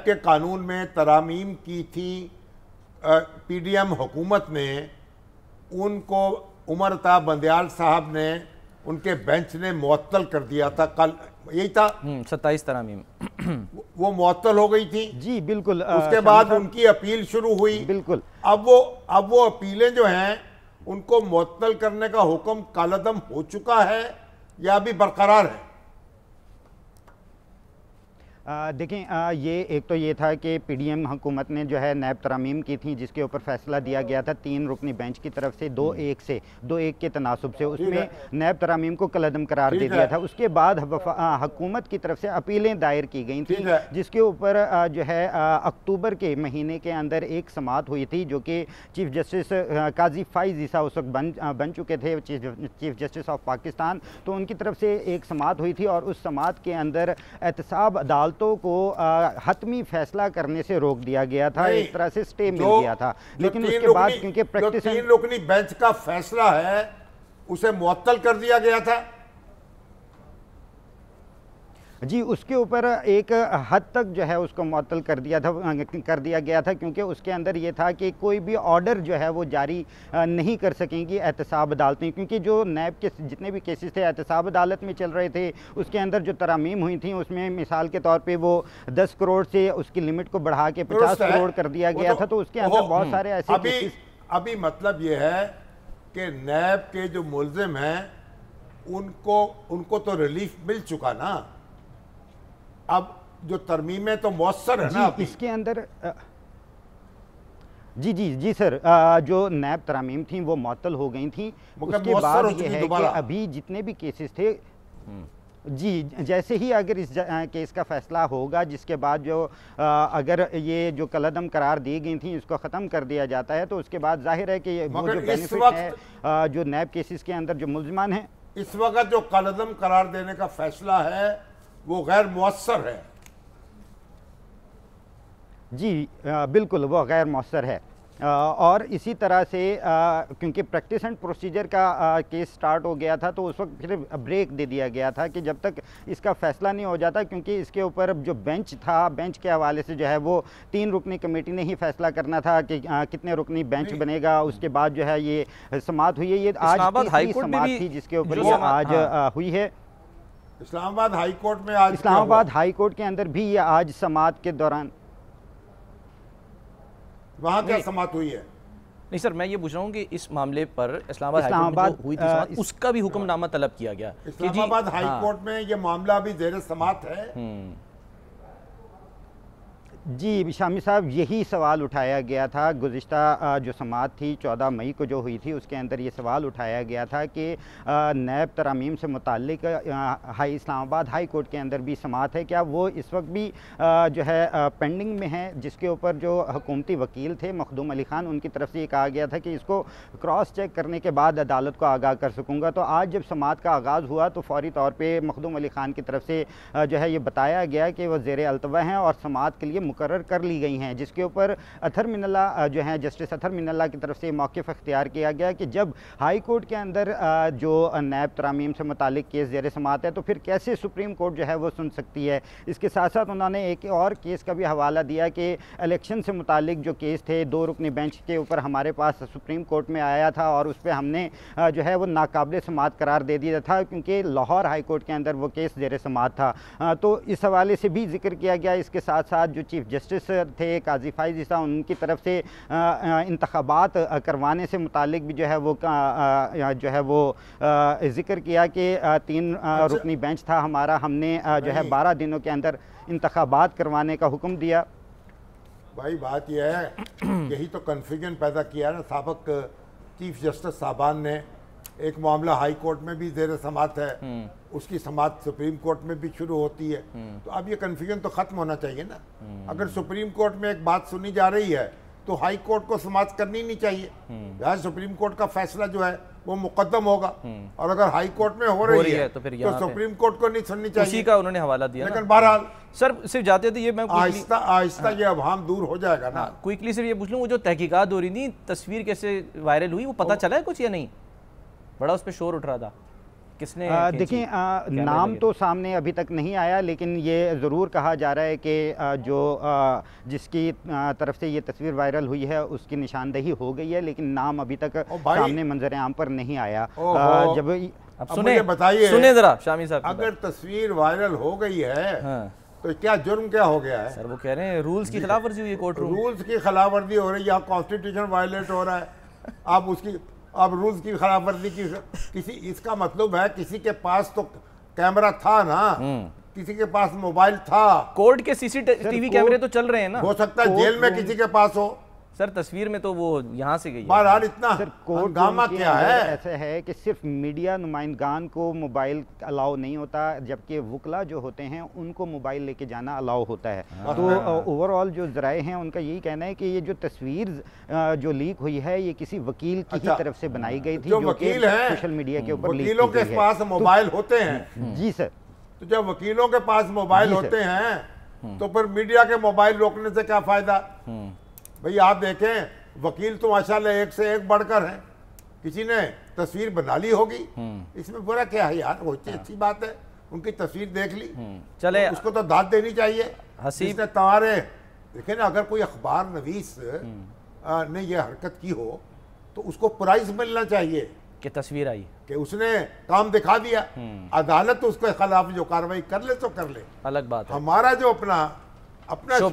के कानून में तरामीम की थी पीडीएम हुकूमत ने, उनको उमर ता बंदयाल साहब ने, उनके बेंच ने मुअत्तल कर दिया था। कल यही था 27 तरामीम वो मुअत्तल हो गई थी। जी बिल्कुल। उसके बाद उनकी अपील शुरू हुई। बिल्कुल। अब वो अपीलें जो हैं उनको मुअत्तल करने का हुक्म कालदम हो चुका है या अभी बरकरार है? देखें, ये एक तो ये था कि पीडीएम हुकूमत ने जो है नैब तरामीम की थी, जिसके ऊपर फैसला दिया गया था 3 रुकनी बेंच की तरफ से 2-1 के तनासुब से, उसमें नैब तरामीम को कलअदम करार दे दिया था। उसके बाद हुकूमत की तरफ से अपीलें दायर की गई थी, जिसके ऊपर जो है अक्टूबर के महीने के अंदर एक समाअत हुई थी, जो कि चीफ जस्टिस काजी फाइज ईसा उस वक्त बन चुके थे चीफ जस्टिस ऑफ पाकिस्तान। तो उनकी तरफ से एक समाअत हुई थी, और उस समाअत के अंदर एहतसाब अदालतों को हतमी फैसला करने से रोक दिया गया था, एक तरह से स्टे मिल गया था। लेकिन उसके बाद क्योंकि प्रैक्टिस 3 रुकनी बेंच का फैसला है उसे मुअत्तल कर दिया गया था। जी, उसके ऊपर एक हद तक जो है उसको मुअत्तल कर दिया गया था, क्योंकि उसके अंदर ये था कि कोई भी ऑर्डर जो है वो जारी नहीं कर सकेंगी एहतसाब अदालतें, क्योंकि जो नैब के जितने भी केसेस थे एहतसाब अदालत में चल रहे थे, उसके अंदर जो तरामीम हुई थी उसमें मिसाल के तौर पे वो 10 करोड़ से उसकी लिमिट को बढ़ा के 50 करोड़ कर दिया गया था। तो उसके अंदर बहुत सारे ऐसे केसेस। अभी मतलब ये है कि नैब के जो मुल्जिम हैं उनको तो रिलीफ मिल चुका ना, अब जो तरमीमें तो मौसर है ना इसके अंदर। जी सर, जो नैब तरामीम थी वो मुअत्तल हो गई थी। उसके बाद ये है कि अभी जितने भी केसेस थे जी, जैसे ही अगर इस केस का फैसला होगा, जिसके बाद जो अगर ये जो कलअदम करार दी गई थी इसको ख़त्म कर दिया जाता है, तो उसके बाद जाहिर है कि वो जो बेनिफिट है जो नैब केसेस के अंदर जो मुल्ज़मान हैं, इस वक्त जो कलअदम करार देने का फैसला है वो गैर मुअस्सर है। जी बिल्कुल, वो गैर मौसर है। और इसी तरह से क्योंकि प्रैक्टिस एंड प्रोसीजर का केस स्टार्ट हो गया था, तो उस वक्त फिर ब्रेक दे दिया गया था कि जब तक इसका फैसला नहीं हो जाता, क्योंकि इसके ऊपर जो बेंच था, बेंच के हवाले से जो है वो 3 रुकनी कमेटी ने ही फैसला करना था कि कितने रुकनी बेंच बनेगा। उसके बाद जो है ये समाअत हुई है, ये आज तीसरी समाअत थी जिसके ऊपर ये आज हुई है। इस्लामाबाद हाई कोर्ट में आज इस्लामाबाद हाई कोर्ट के अंदर भी ये आज समाअत के दौरान वहाँ क्या समाअत हुई है? नहीं सर, मैं ये पूछ रहा हूँ कि इस मामले पर इस्लामाबाद हुई थी समाअत, उसका भी हुक्मनामा तलब किया गया। इस्लामाबाद हाई कोर्ट में ये मामला अभी ज़ेर समाअत है। जी शामी साहब, यही सवाल उठाया गया था। गुज़िश्ता जो समाअत थी 14 मई को जो हुई थी, उसके अंदर ये सवाल उठाया गया था कि नैब तरामीम से मुताल्लिक इस्लामाबाद हाई कोर्ट के अंदर भी समाअत है, क्या वो इस वक्त भी जो है पेंडिंग में है, जिसके ऊपर जो हुकूमती वकील थे मखदूम अली ख़ान, उनकी तरफ से ये कहा गया था कि इसको क्रॉस चेक करने के बाद अदालत को आगाह कर सकूँगा। तो आज जब समाअत का आगाज़ हुआ तो फौरी तौर पर मखदूम अली ख़ान की तरफ से जो है ये बताया गया कि वह ज़ेर अल्तवा हैं और समाअत के लिए मुकर्रर कर ली गई हैं, जिसके ऊपर अथर मिनल्ला जो है जस्टिस अथर मिनल्ला की तरफ से मौक़िफ़ अख्तियार किया गया कि जब हाई कोर्ट के अंदर जो नैब तरामीम से मुतालिक केस ज़ेर समाअत है, तो फिर कैसे सुप्रीम कोर्ट जो है वो सुन सकती है। इसके साथ साथ उन्होंने एक और केस का भी हवाला दिया कि इलेक्शन से मुतालिक जो केस थे 2 रुकनी बेंच के ऊपर हमारे पास सुप्रीम कोर्ट में आया था और उस पर हमने जो है वो नाकाबिल समाअत करार दे दिया था, क्योंकि लाहौर हाई कोर्ट के अंदर वो केस ज़ेर समाअत था। तो इस हवाले से भी जिक्र किया गया। इसके साथ साथ जो चीफ जस्टिस थे काजी फाइज ईसा, उनकी तरफ से इंतखाबात करवाने से मुतालिक भी जो है वो जिक्र किया कि 3 रुकनी बेंच था हमारा, हमने जो है 12 दिनों के अंदर इंतखाबात करवाने का हुक्म दिया। भाई बात यह है, यही तो कन्फ्यूजन पैदा किया ना। साबिक चीफ जस्टिस साहबान ने एक मामला हाई कोर्ट में भी ज़ेर समाअत है, उसकी समाअत सुप्रीम कोर्ट में भी शुरू होती है, तो अब ये कन्फ्यूजन तो ख़त्म होना चाहिए ना। अगर सुप्रीम कोर्ट में एक बात सुनी जा रही है तो हाई कोर्ट को समाअत करनी नहीं चाहिए। यहाँ सुप्रीम कोर्ट का फैसला जो है वो मुकद्दम होगा, और अगर हाई कोर्ट में हो रही है तो सुप्रीम कोर्ट को नहीं सुननी चाहिए। उसी का उन्होंने हवाला दिया। लेकिन बहरहाल सर सिर्फ जाते थे ये मैं आहिस्ता आहिस्ता ये अवहाम दूर हो जाएगा ना। क्विकली सिर्फ ये पूछ लूँ, वो जो तहकीकात हो रही थी, तस्वीर कैसे वायरल हुई, वो पता चला है कुछ या नहीं? बड़ा उस पर शोर उठ रहा था, किसने? देखिए नाम तो सामने अभी तक नहीं आया, लेकिन ये ज़रूर कहा जा रहा है कि जो जिसकी तरफ से ये तस्वीर वायरल हुई है उसकी निशानदेही हो गई है, लेकिन नाम अभी तक सामने मंजर आम पर नहीं आया। जब अब सुने बताइए, सुने जरा शामी साहब, अगर तस्वीर वायरल हो गई है तो क्या जुर्म क्या हो गया है? सर वो कह रहे हैं रूल्स की खिलाफ वर्जी हुई है, कोर्ट रूल्स की खिलाफ वर्जी हो रही है, यहाँ कॉन्स्टिट्यूशन वायलेट हो रहा है। आप रूल्स की खिलाफ वर्जी की किसी, इसका मतलब है किसी के पास तो कैमरा था ना, किसी के पास मोबाइल था। कोर्ट के सीसीटीवी कैमरे तो चल रहे हैं ना, हो सकता है जेल में किसी के पास हो। सर तस्वीर में तो वो यहाँ से गई। बहरहाल इतना हंगामा क्या है? ऐसा है कि सिर्फ मीडिया नुमाइंदगान को मोबाइल अलाउ नहीं होता, जबकि वकला जो होते हैं उनको मोबाइल लेके जाना अलाउ होता है। तो ओवरऑल जो ज़राए हैं उनका यही कहना है कि ये जो तस्वीर जो लीक हुई है ये किसी वकील की तरफ से बनाई गई थी, जो वकील है सोशल मीडिया के ऊपर वकीलों के पास मोबाइल होते हैं। जी सर, तो जब वकीलों के पास मोबाइल होते हैं तो फिर मीडिया के मोबाइल रोकने से क्या फायदा? भाई आप देखें, वकील तो माशाल्लाह एक से एक बढ़कर हैं, किसी ने तस्वीर बना ली होगी, इसमें बुरा क्या है यार? वो अच्छी बात है, उनकी तस्वीर देख ली, चले उसको तो दाद देनी चाहिए। हसीब तुम्हारे देखें ना, अगर कोई अखबार नवीस ने ये हरकत की हो तो उसको प्राइज मिलना चाहिए कि तस्वीर आई कि उसने काम दिखा दिया। अदालत उसके खिलाफ जो कार्रवाई कर ले तो कर ले, अलग बात है। हमारा जो अपना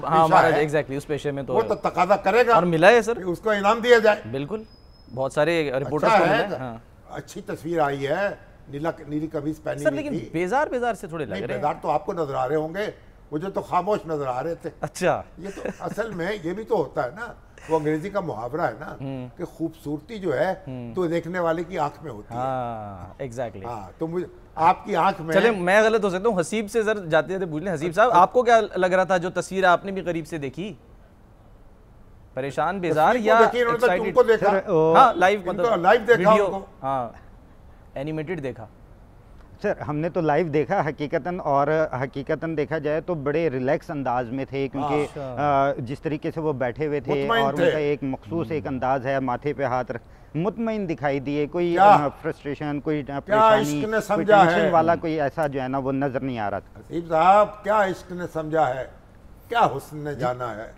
हमारा एग्जैक्टली उस पेशे में तो वो तो तकादा करेगा और मिला है सर, उसको इनाम दिया जाए। बिल्कुल, बहुत सारे रिपोर्टर्स को मिला है। अच्छी तस्वीर आई है, नीली कमीज पहनी सर, लेकिन बेजार से थोड़े लग रहे हैं। बेजार तो आपको नजर आ रहे होंगे, मुझे तो खामोश नजर आ रहे थे। अच्छा, ये तो असल में ये भी तो होता है ना वो अंग्रेजी का मुहावरा है ना कि खूबसूरती जो है तो देखने वाले की आंख में होती है। एग्जैक्टली। हाँ, तो मुझे आपकी आंख में, चले मैं गलत हो सकता हूँ, हसीब से सर जाते जाते पूछ लें। हसीब साहब, आपको क्या लग रहा था जो तस्वीर आपने भी करीब से देखी? परेशान, बेजार या एक्साइटेड? तुमको देखा? हाँ, लाइव मतलब लाइव देखा वीडियो, उनको? हाँ, एनिमेटेड देखा सर। हमने तो लाइव देखा हकीकतन, और हकीकतन देखा जाए तो बड़े रिलैक्स अंदाज में थे, क्योंकि जिस तरीके से वो बैठे हुए थे और उनका एक मखसूस एक अंदाज है, माथे पे हाथ रख, मुतमईन दिखाई दिए, कोई फ्रस्ट्रेशन, कोई परेशानी, कोई टेंशन वाला कोई ऐसा जो है ना वो नजर नहीं आ रहा था। हसीब साहब, क्या इश्क ने समझा है, क्या हुस्न ने जाना है,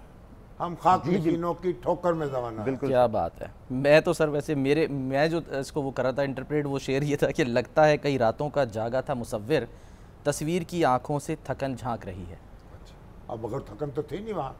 हम खाक नशीनों की ठोकर में जमाना। बिल्कुल, क्या बात है। मैं तो सर वैसे मैं जो इसको वो कर रहा था इंटरप्रेट, वो शेर ये था कि लगता है कई रातों का जागा था मुसव्विर, तस्वीर की आंखों से थकन झांक रही है। अच्छा, अब अगर थकन तो थी नहीं वहाँ,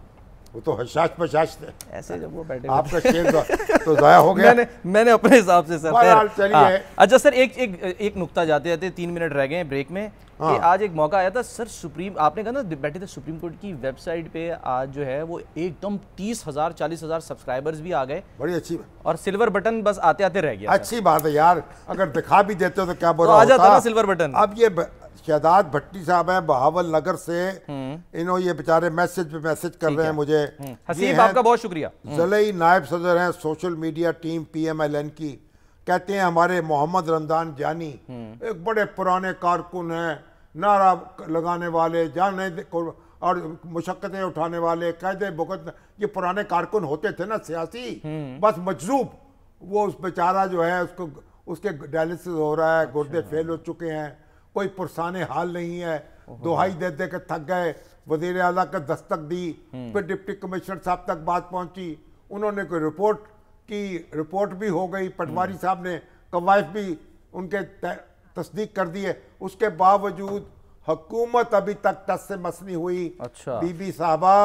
वो तो हशाश पशाश थे ऐसे जब वो बैठे। आपका शेर तो ज़ाया हो गया। मैंने अपने हिसाब से सर। चलिए, अच्छा सर, एक नुक्ता जाते जाते 3 मिनट रह गए ब्रेक में, कि आज एक मौका आया था सर, सुप्रीम, आपने कहा ना बैठे थे सुप्रीम कोर्ट की वेबसाइट पे, आज जो है वो एकदम 30,000 40,000 सब्सक्राइबर्स भी आ गए। बड़ी अच्छी बात। और सिल्वर बटन बस आते आते रह गया। अच्छी बात है यार, अगर दिखा भी देते हो तो क्या बुरा तो आ जाता होता ना सिल्वर बटन। अब ये शहदाद भट्टी साहब हैं बहावल नगर से, इन्होंने ये बेचारे मैसेज पे मैसेज कर रहे हैं मुझे। हसीब, आपका बहुत शुक्रिया। जलई नायब सदर हैं सोशल मीडिया टीम PMLN की, कहते हैं हमारे मोहम्मद रमजान जानी एक बड़े पुराने कारकुन हैं, नारा लगाने वाले, जाने और मुशक्कतें उठाने वाले, कायदे भुगत, ये पुराने कारकुन होते थे ना सियासी, बस मजरूब वो उस बेचारा जो है उसको, उसके डायलिसिस हो रहा है, गुर्दे फेल हो चुके हैं, कोई पुरसाने हाल नहीं है, दुहाई दे दे के थक गए, वजीर आला का दस्तक दी, फिर डिप्टी कमिश्नर साहब तक बात पहुंची, उन्होंने कोई रिपोर्ट की, रिपोर्ट भी हो गई, पटवारी साहब ने कवायद भी उनके तस्दीक कर दिए, उसके बावजूद हुकूमत अभी तक टस से मस नहीं हुई। अच्छा। बीबी साहबा,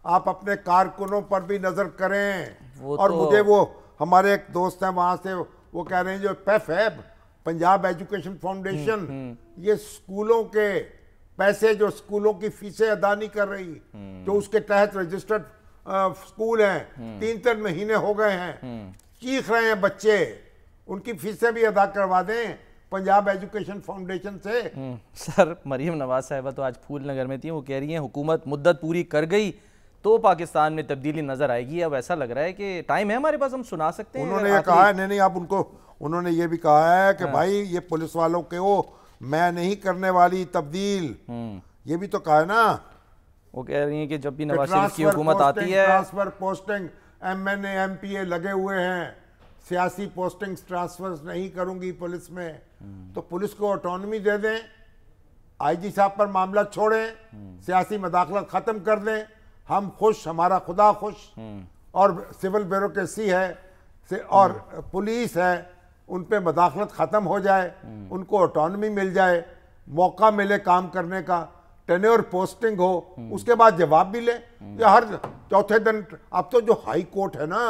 आप अपने कारकुनों पर भी नजर करें। और तो मुझे वो हमारे एक दोस्त हैं वहां से, वो कह रहे हैं जो पेफ है, पंजाब एजुकेशन फाउंडेशन, ये स्कूलों के पैसे, जो स्कूलों की फीसें अदा नहीं कर रही, जो उसके तहत रजिस्टर्ड स्कूल हैं, 3-3 महीने हो गए हैं, चीख रहे हैं बच्चे, उनकी फीसें भी अदा करवा दें पंजाब एजुकेशन फाउंडेशन से। सर, मरीम नवाज साहिबा तो आज फूल नगर में थी, वो कह रही हैं हुकूमत मुद्दत पूरी कर गई तो पाकिस्तान में तब्दीली नजर आएगी। अब ऐसा लग रहा है कि टाइम है हमारे पास, हम सुना सकते हैं। उन्होंने ये कहा है, नहीं आप उनको, उन्होंने ये भी कहा है कि भाई ये पुलिस वालों के वो मैं नहीं करने वाली तब्दील, ये भी तो कहा है ना। वो कह रही हैं कि जब भी नवाज शरीफ की हुकूमत आती है, ट्रांसफर पोस्टिंग MNA MPA लगे हुए हैं, सियासी पोस्टिंग ट्रांसफर नहीं करूंगी पुलिस में, तो पुलिस को ऑटोनॉमी दे दें, IG साहब पर मामला छोड़ें, सियासी मदाखलत खत्म कर दें, हम खुश, हमारा खुदा खुश। और सिविल ब्यूरोक्रेसी है और पुलिस है, उन पे मदाखलत ख़त्म हो जाए, उनको ऑटोनॉमी मिल जाए, मौका मिले काम करने का, टेन्योर पोस्टिंग हो, उसके बाद जवाब भी ले। या हर चौथे दिन, अब तो जो हाई कोर्ट है ना,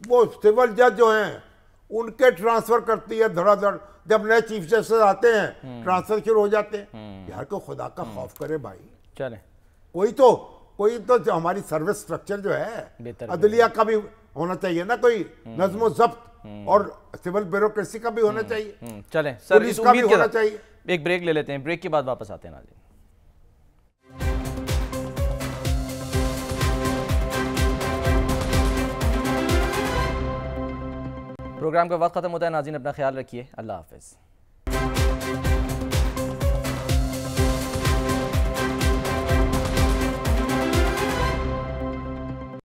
वो सिविल जज जो हैं उनके ट्रांसफर करती है धड़ाधड़, जब नए चीफ जस्टिस आते हैं ट्रांसफर शुरू हो जाते हैं। यार को खुदा का खौफ करे भाई, चले कोई तो जो हमारी सर्विस स्ट्रक्चर जो है, अदलिया का भी होना चाहिए ना, कोई नज्म ज़ब्त, और सिविल ब्यूरोक्रेसी का भी होना चाहिए। चलें सर, पुलिस का भी होना चाहिए। एक ब्रेक ले लेते हैं, ब्रेक के बाद वापस आते हैं नाज़रीन। प्रोग्राम का वक्त खत्म होता है नाज़रीन, अपना ख्याल रखिए, अल्लाह हाफ़िज़।